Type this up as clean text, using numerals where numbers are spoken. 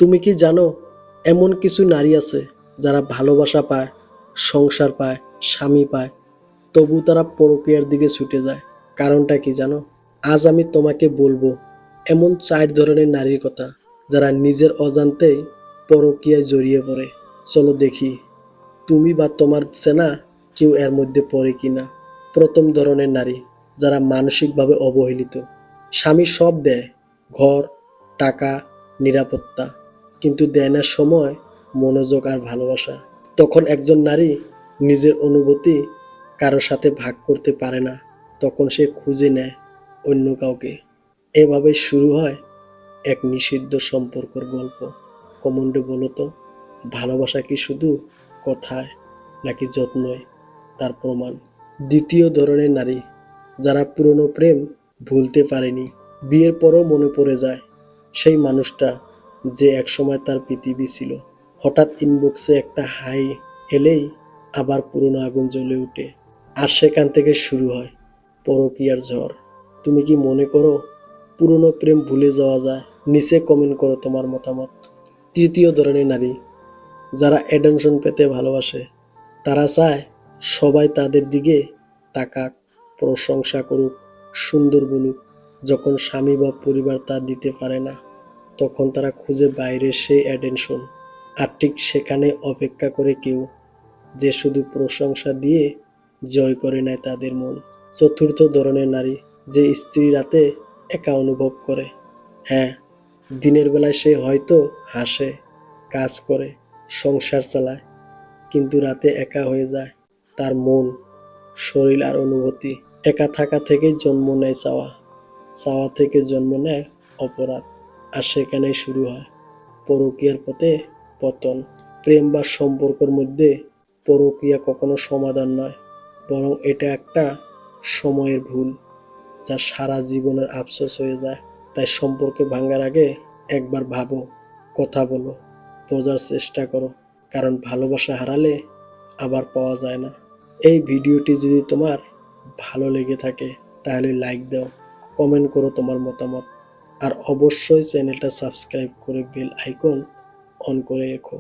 তুমি কি জানো, এমন কিছু নারী আছে যারা ভালোবাসা পায়, সংসার পায়, স্বামী পায়, তবু তারা পরকীয়ার দিকে ছুটে যায়। কারণটা কি জানো? আজ আমি তোমাকে বলবো এমন 4 ধরনের নারীর কথা যারা নিজের অজান্তেই পরকীয়ায় জড়িয়ে পড়ে। চলো দেখি তুমি বা তোমার চেনা কেউ এর মধ্যে পড়ে কিনা। প্রথম ধরনের নারী, যারা মানসিকভাবে অবহেলিত। স্বামী সব দেয়, ঘর, টাকা, নিরাপত্তা, কিন্তু দেয় না সময়, মনোযোগ আর ভালোবাসা। তখন একজন নারী নিজের অনুভূতি কারো সাথে ভাগ করতে পারে না, তখন সে খুঁজে নেয় অন্য কাউকে। এভাবে শুরু হয় এক নিষিদ্ধ সম্পর্কের গল্প। কমন্ডে বলো তো, ভালোবাসা কি শুধু কথায় নাকি যত্নয়, তার প্রমাণ। দ্বিতীয় ধরনের নারী, যারা পুরনো প্রেম ভুলতে পারেনি, বিয়ের পরও মনে পড়ে যায় সেই মানুষটা যে একসময় তার পৃথিবী ছিল। হঠাৎ ইনবক্সে একটা হাই এলেই আবার পুরনো আগুন জ্বলে ওঠে, আর সেখান থেকে শুরু হয় পরকীয়ার ঝড়। তুমি কি মনে করো পুরনো প্রেম ভুলে যাওয়া যায়? নিচে কমেন্ট করো তোমার মতামত। তৃতীয় ধরনের নারী, যারা অ্যাটেনশন পেতে ভালোবাসে। তারা চায় সবাই তাদের দিকে তাকাক, প্রশংসা করুক, সুন্দর বলুক। যখন স্বামী বা পরিবার তা দিতে পারে না, তখন তারা খুঁজে বাইরে সেই অ্যাটেনশন। আর ঠিক সেখানে অপেক্ষা করে কেউ, যে শুধু প্রশংসা দিয়ে জয় করে নেয় তাদের মন। চতুর্থ ধরনের নারী, যে স্ত্রী রাতে একা অনুভব করে। হ্যাঁ, দিনের বেলায় সে হয়তো হাসে, কাজ করে, সংসার চালায়, কিন্তু রাতে একা হয়ে যায় তার মন, শরীর আর অনুভূতি। একা থাকা থেকেই জন্ম নেয় চাওয়া, চাওয়া থেকে জন্ম নেয় অপরাধ, আর সেখানেই শুরু হয় পরকীয়ার পথে পতন। প্রেম বা সম্পর্কের মধ্যে পরকীয়া কখনো সমাধান নয়, বরং এটা একটা সময়ের ভুল যা সারা জীবনের আফসোস হয়ে যায়। তাই সম্পর্কে ভাঙার আগে একবার ভাবো, কথা বলো, বোঝার চেষ্টা করো, কারণ ভালোবাসা হারালে আবার পাওয়া যায় না। এই ভিডিওটি যদি তোমার ভালো লেগে থাকে তাহলে লাইক দাও, কমেন্ট করো তোমার মতামত, আর অবশ্যই চ্যানেলটা সাবস্ক্রাইব করে বেল আইকন অন করে রেখো।